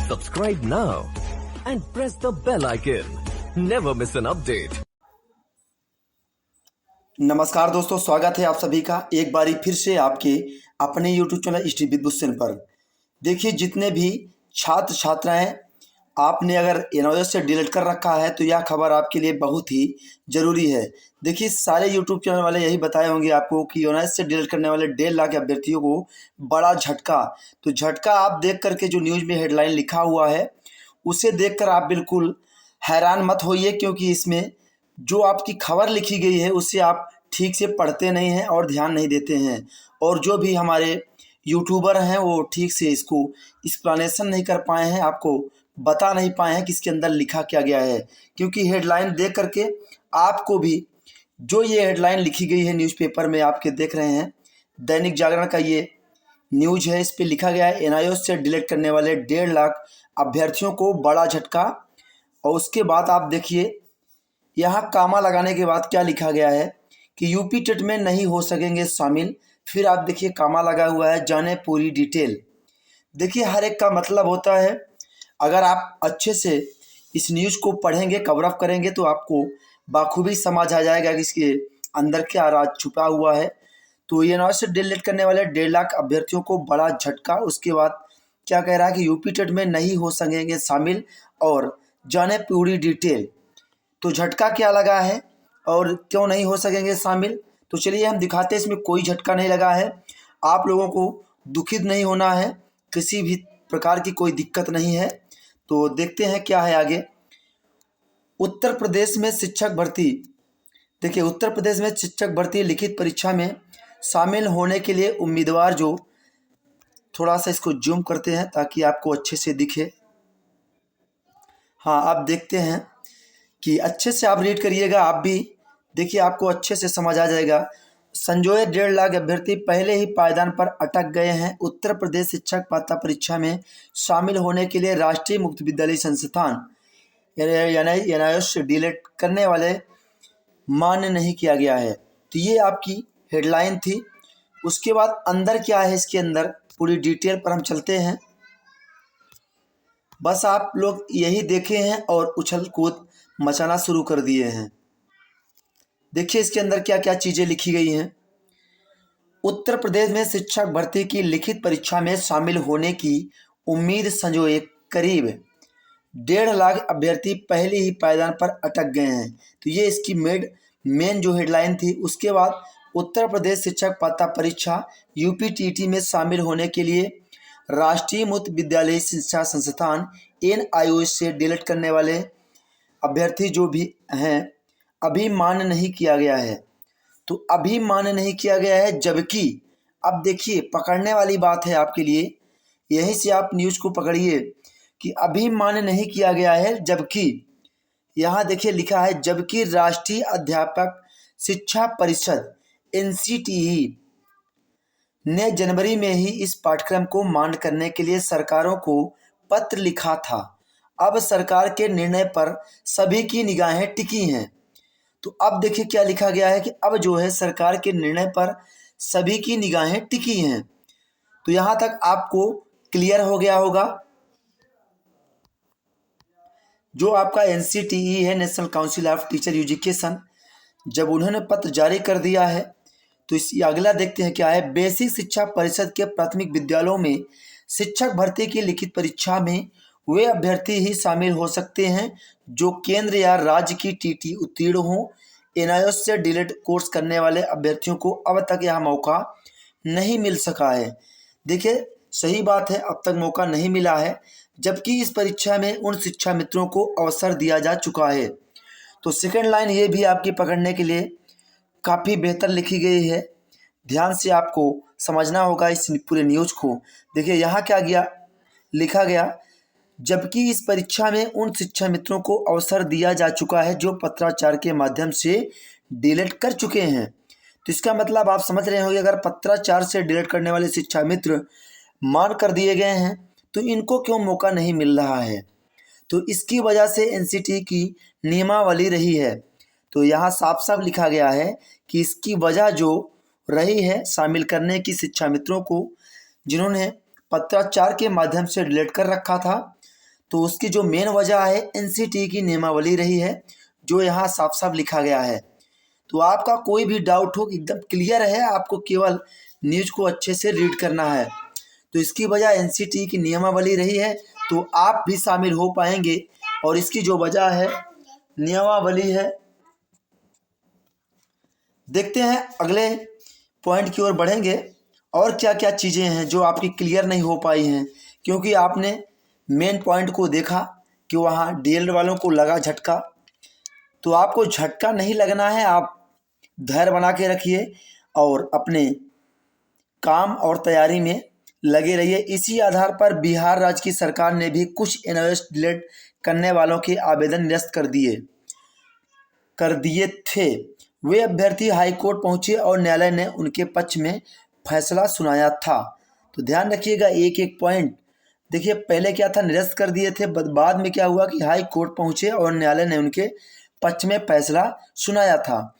Subscribe now and press the bell icon. Never miss an update. नमस्कार दोस्तों, स्वागत है आप सभी का एक बारी फिर से आपके अपने YouTube चैनल स्ट्रीम विद बुस्सन पर। देखिए, जितने भी छात्र छात्राएं आपने अगर एनओएस से डिलीट कर रखा है तो यह खबर आपके लिए बहुत ही ज़रूरी है। देखिए, सारे YouTube चैनल वाले यही बताए होंगे आपको कि एनओएस से डिलीट करने वाले 1.5 लाख अभ्यर्थियों को बड़ा झटका। तो झटका आप देख करके जो न्यूज़ में हेडलाइन लिखा हुआ है उसे देखकर आप बिल्कुल हैरान मत होइए, क्योंकि इसमें जो आपकी खबर लिखी गई है उससे आप ठीक से पढ़ते नहीं हैं और ध्यान नहीं देते हैं, और जो भी हमारे यूट्यूबर हैं वो ठीक से इसको एक्सप्लेनेशन नहीं कर पाए हैं, आपको बता नहीं पाए हैं कि इसके अंदर लिखा क्या गया है। क्योंकि हेडलाइन देख करके आपको भी जो ये हेडलाइन लिखी गई है न्यूज़पेपर में आपके देख रहे हैं, दैनिक जागरण का ये न्यूज़ है, इस पर लिखा गया है एनआईओएस से डिलीट करने वाले 1.5 लाख अभ्यर्थियों को बड़ा झटका। और उसके बाद आप देखिए यहाँ कामा लगाने के बाद क्या लिखा गया है कि यूपी टेट में नहीं हो सकेंगे शामिल। फिर आप देखिए कामा लगा हुआ है, जाने पूरी डिटेल। देखिए, हर एक का मतलब होता है। अगर आप अच्छे से इस न्यूज़ को पढ़ेंगे, कवरअप करेंगे तो आपको बाखूबी समझ आ जाएगा कि इसके अंदर क्या राज छुपा हुआ है। तो एनआईओएस से डिलीट करने वाले 1.5 लाख अभ्यर्थियों को बड़ा झटका। उसके बाद क्या कह रहा है कि यूपी टेट में नहीं हो सकेंगे शामिल और जाने पूरी डिटेल। तो झटका क्या लगा है और क्यों नहीं हो सकेंगे शामिल, तो चलिए हम दिखाते हैं। इसमें कोई झटका नहीं लगा है। आप लोगों को दुखित नहीं होना है, किसी भी प्रकार की कोई दिक्कत नहीं है। तो देखते हैं क्या है आगे। उत्तर प्रदेश में शिक्षक भर्ती। देखिए, उत्तर प्रदेश में शिक्षक भर्ती लिखित परीक्षा में शामिल होने के लिए उम्मीदवार जो, थोड़ा सा इसको जूम करते हैं ताकि आपको अच्छे से दिखे। हाँ, आप देखते हैं कि अच्छे से आप रीड करिएगा, आप भी देखिए, आपको अच्छे से समझ आ जाएगा। संजोए 1.5 लाख अभ्यर्थी पहले ही पायदान पर अटक गए हैं। उत्तर प्रदेश शिक्षक पात्रता परीक्षा में शामिल होने के लिए राष्ट्रीय मुक्त विद्यालय संस्थान एनआईओएस से डिलीट करने वाले मान्य नहीं किया गया है। तो ये आपकी हेडलाइन थी। उसके बाद अंदर क्या है, इसके अंदर पूरी डिटेल पर हम चलते हैं। बस आप लोग यही देखे हैं और उछल कूद मचाना शुरू कर दिए हैं। देखिए, इसके अंदर क्या क्या चीज़ें लिखी गई हैं। उत्तर प्रदेश में शिक्षक भर्ती की लिखित परीक्षा में शामिल होने की उम्मीद संजोए करीब 1.5 लाख अभ्यर्थी पहले ही पायदान पर अटक गए हैं। तो ये इसकी मेन जो हेडलाइन थी। उसके बाद उत्तर प्रदेश शिक्षक पात्रता परीक्षा यूपीटीटी में शामिल होने के लिए राष्ट्रीय मुक्त विद्यालय शिक्षा संस्थान एनआईओएस से डिलीट करने वाले अभ्यर्थी जो भी हैं अभी मान्य नहीं किया गया है। तो अभी मान्य नहीं किया गया है, जबकि अब देखिए पकड़ने वाली बात है आपके लिए, यहीं से आप न्यूज़ को पकड़िए कि अभी मान्य नहीं किया गया है, जबकि यहाँ देखिए लिखा है जबकि राष्ट्रीय अध्यापक शिक्षा परिषद एनसीटीई ने जनवरी में ही इस पाठ्यक्रम को मान्य करने के लिए सरकारों को पत्र लिखा था। अब सरकार के निर्णय पर सभी की निगाहें टिकी हैं। तो अब देखिए क्या लिखा गया है कि अब जो है सरकार के निर्णय पर सभी की निगाहें टिकी हैं। तो यहाँ तक आपको क्लियर हो गया होगा। जो आपका एनसीटीई है, national council of teacher education, जब उन्होंने पत्र जारी कर दिया है तो इस अगला देखते हैं क्या है। बेसिक शिक्षा परिषद के प्राथमिक विद्यालयों में शिक्षक भर्ती की लिखित परीक्षा में वे अभ्यर्थी ही शामिल हो सकते हैं जो केंद्र या राज्य की टीटी उत्तीर्ण हों। एनआईओएस से डिलीट कोर्स करने वाले अभ्यर्थियों को अब तक यह मौका नहीं मिल सका है। देखिए, सही बात है, अब तक मौका नहीं मिला है, जबकि इस परीक्षा में उन शिक्षा मित्रों को अवसर दिया जा चुका है। तो सेकेंड लाइन ये भी आपकी पकड़ने के लिए काफ़ी बेहतर लिखी गई है। ध्यान से आपको समझना होगा इस पूरे न्यूज़ को। देखिए यहाँ क्या लिखा गया, जबकि इस परीक्षा में उन शिक्षा मित्रों को अवसर दिया जा चुका है जो पत्राचार के माध्यम से डिलीट कर चुके हैं। तो इसका मतलब आप समझ रहे होंगे, अगर पत्राचार से डिलीट करने वाले शिक्षा मित्र मान कर दिए गए हैं तो इनको क्यों मौका नहीं मिल रहा है। तो इसकी वजह से एनसीटी की नियमावली रही है। तो यहाँ साफ साफ लिखा गया है कि इसकी वजह जो रही है शामिल करने की शिक्षा मित्रों को जिन्होंने पत्राचार के माध्यम से डिलीट कर रखा था, तो उसकी जो मेन वजह है एनसीटीई की नियमावली रही है, जो यहाँ साफ साफ लिखा गया है। तो आपका कोई भी डाउट हो एकदम क्लियर है, आपको केवल न्यूज़ को अच्छे से रीड करना है। तो इसकी वजह एनसीटीई की नियमावली रही है, तो आप भी शामिल हो पाएंगे। और इसकी जो वजह है नियमावली है। देखते हैं अगले पॉइंट की ओर बढ़ेंगे और क्या क्या चीज़ें हैं जो आपकी क्लियर नहीं हो पाई हैं, क्योंकि आपने मेन पॉइंट को देखा कि वहाँ डीएलएड वालों को लगा झटका। तो आपको झटका नहीं लगना है, आप धैर्य बना के रखिए और अपने काम और तैयारी में लगे रहिए। इसी आधार पर बिहार राज्य की सरकार ने भी कुछ एनओएस डीएलएड करने वालों के आवेदन निरस्त कर दिए थे। वे अभ्यर्थी हाईकोर्ट पहुंचे और न्यायालय ने उनके पक्ष में फैसला सुनाया था। तो ध्यान रखिएगा एक एक पॉइंट। देखिए पहले क्या था, निरस्त कर दिए थे, बाद में क्या हुआ कि हाई कोर्ट पहुंचे और न्यायालय ने उनके पक्ष में फैसला सुनाया था।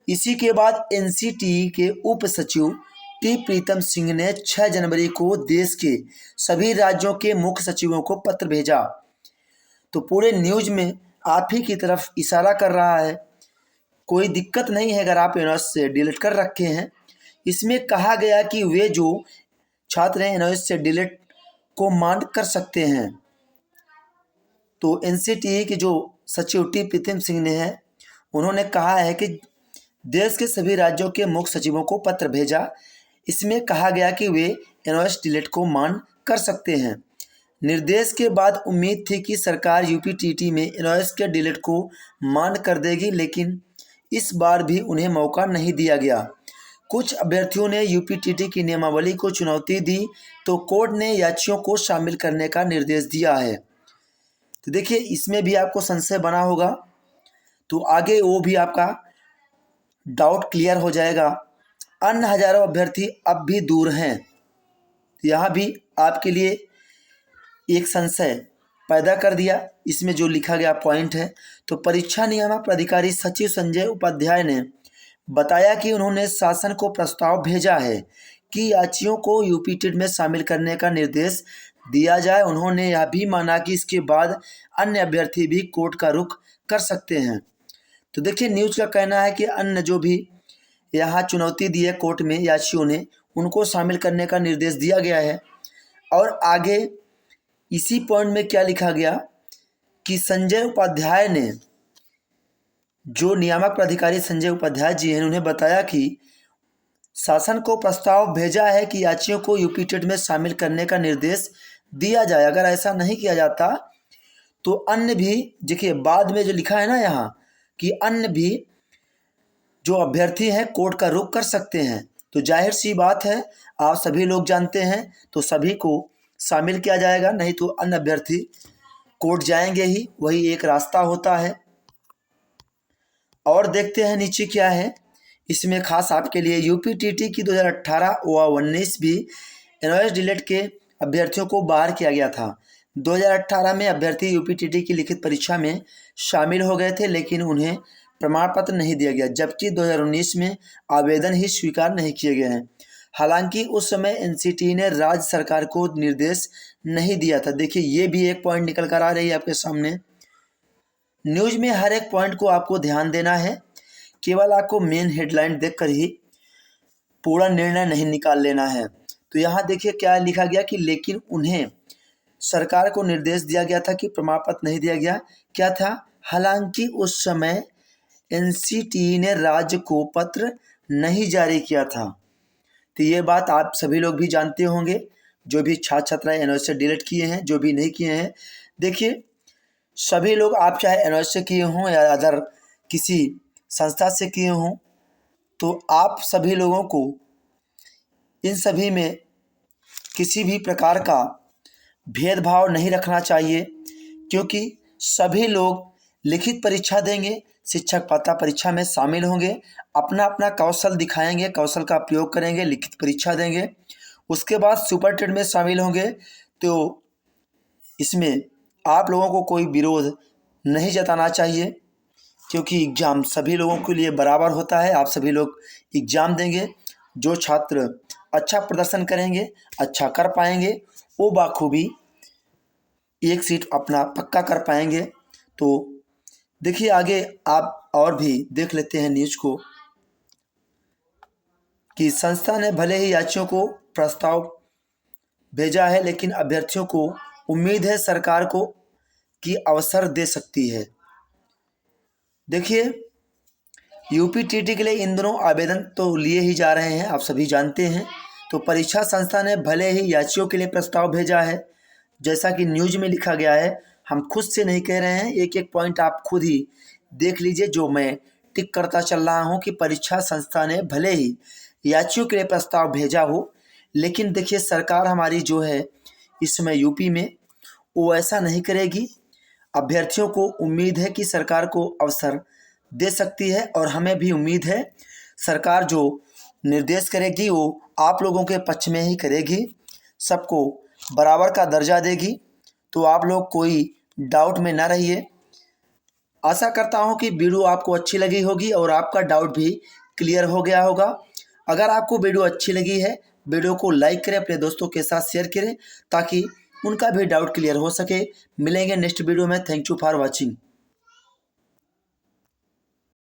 इसी के बाद एनसीटीई के उप सचिव टी प्रीतम सिंह ने 6 जनवरी को देश के सभी राज्यों के मुख्य सचिवों को पत्र भेजा। तो पूरे न्यूज़ में आप ही की तरफ इशारा कर रहा है। कोई दिक्कत नहीं है अगर आप एनओएस से डिलीट कर रखे हैं। इसमें कहा गया कि वे जो छात्र हैं एनओएस से डिलीट को मांग कर सकते हैं। तो एनसीटीई के जो सचिव टी प्रीतम सिंह ने है, उन्होंने कहा है कि देश के सभी राज्यों के मुख्य सचिवों को पत्र भेजा। इसमें कहा गया कि वे एनओएस डिलीट को मांग कर सकते हैं। निर्देश के बाद उम्मीद थी कि सरकार यूपीटीटी में एनओएस के डिलीट को मांग कर देगी, लेकिन इस बार भी उन्हें मौका नहीं दिया गया। कुछ अभ्यर्थियों ने यूपीटीटी की नियमावली को चुनौती दी, तो कोर्ट ने याचियों को शामिल करने का निर्देश दिया है। तो देखिए इसमें भी आपको संशय बना होगा, तो आगे वो भी आपका डाउट क्लियर हो जाएगा। अन्य हजारों अभ्यर्थी अब भी दूर हैं। यहाँ भी आपके लिए एक संशय पैदा कर दिया इसमें जो लिखा गया पॉइंट है। तो परीक्षा नियामक प्राधिकारी सचिव संजय उपाध्याय ने बताया कि उन्होंने शासन को प्रस्ताव भेजा है कि याचियों को यूपीटीटी में शामिल करने का निर्देश दिया जाए। उन्होंने यह भी माना कि इसके बाद अन्य अभ्यर्थी भी कोर्ट का रुख कर सकते हैं। तो देखिए न्यूज़ का कहना है कि अन्य जो भी यहाँ चुनौती दी है कोर्ट में याचियों ने, उनको शामिल करने का निर्देश दिया गया है। और आगे इसी पॉइंट में क्या लिखा गया कि संजय उपाध्याय ने, जो नियामक प्राधिकारी संजय उपाध्याय जी हैं, उन्हें बताया कि शासन को प्रस्ताव भेजा है कि याचियों को यूपीटीटी में शामिल करने का निर्देश दिया जाए। अगर ऐसा नहीं किया जाता तो अन्य भी, देखिए बाद में जो लिखा है ना यहाँ कि अन्य भी जो अभ्यर्थी हैं कोर्ट का रुख कर सकते हैं। तो जाहिर सी बात है, आप सभी लोग जानते हैं, तो सभी को शामिल किया जाएगा, नहीं तो अन्य अभ्यर्थी कोर्ट जाएंगे ही, वही एक रास्ता होता है। और देखते हैं नीचे क्या है इसमें खास आपके लिए। यूपीटीटी की 2018 व 19 भी एनओएस डिलीट के अभ्यर्थियों को बाहर किया गया था। 2018 में अभ्यर्थी यूपीटीटी की लिखित परीक्षा में शामिल हो गए थे, लेकिन उन्हें प्रमाण पत्र नहीं दिया गया, जबकि 2019 में आवेदन ही स्वीकार नहीं किए गए हैं। हालांकि उस समय एनसीटीई ने राज्य सरकार को निर्देश नहीं दिया था। देखिए ये भी एक पॉइंट निकल कर आ रही है आपके सामने। न्यूज़ में हर एक पॉइंट को आपको ध्यान देना है, केवल आपको मेन हेडलाइन देखकर ही पूरा निर्णय नहीं निकाल लेना है। तो यहाँ देखिए क्या लिखा गया कि लेकिन उन्हें सरकार को निर्देश दिया गया था कि प्रमाण पत्र नहीं दिया गया। क्या था? हालांकि उस समय एनसीटीई ने राज्य को पत्र नहीं जारी किया था। तो ये बात आप सभी लोग भी जानते होंगे, जो भी छात्र छात्राएं एनओएस से डिलीट किए हैं, जो भी नहीं किए हैं। देखिए सभी लोग, आप चाहे एनओएस से किए हों या अदर किसी संस्था से किए हों, तो आप सभी लोगों को इन सभी में किसी भी प्रकार का भेदभाव नहीं रखना चाहिए, क्योंकि सभी लोग लिखित परीक्षा देंगे, शिक्षक पात्रता परीक्षा में शामिल होंगे, अपना अपना कौशल दिखाएंगे, कौशल का प्रयोग करेंगे, लिखित परीक्षा देंगे, उसके बाद सुपर टेट में शामिल होंगे। तो इसमें आप लोगों को कोई विरोध नहीं जताना चाहिए, क्योंकि एग्ज़ाम सभी लोगों के लिए बराबर होता है। आप सभी लोग एग्ज़ाम देंगे, जो छात्र अच्छा प्रदर्शन करेंगे, अच्छा कर पाएंगे, वो बाखूबी एक सीट अपना पक्का कर पाएंगे। तो देखिए आगे आप और भी देख लेते हैं न्यूज को कि संस्था ने भले ही याचियों को प्रस्ताव भेजा है, लेकिन अभ्यर्थियों को उम्मीद है सरकार को कि अवसर दे सकती है। देखिए यूपीटीटी के लिए इन दिनों आवेदन तो लिए ही जा रहे हैं, आप सभी जानते हैं। तो परीक्षा संस्था ने भले ही याचियों के लिए प्रस्ताव भेजा है, जैसा कि न्यूज में लिखा गया है, हम खुद से नहीं कह रहे हैं, एक एक पॉइंट आप खुद ही देख लीजिए जो मैं टिक करता चल रहा हूं कि परीक्षा संस्था ने भले ही याचियों के लिए प्रस्ताव भेजा हो, लेकिन देखिए सरकार हमारी जो है इसमें यूपी में वो ऐसा नहीं करेगी। अभ्यर्थियों को उम्मीद है कि सरकार को अवसर दे सकती है और हमें भी उम्मीद है सरकार जो निर्देश करेगी वो आप लोगों के पक्ष में ही करेगी, सबको बराबर का दर्जा देगी। तो आप लोग कोई डाउट में ना रहिए। आशा करता हूं कि वीडियो आपको अच्छी लगी होगी और आपका डाउट भी क्लियर हो गया होगा। अगर आपको वीडियो अच्छी लगी है, वीडियो को लाइक करें, अपने दोस्तों के साथ शेयर करें ताकि उनका भी डाउट क्लियर हो सके। मिलेंगे नेक्स्ट वीडियो में। Thank you for watching.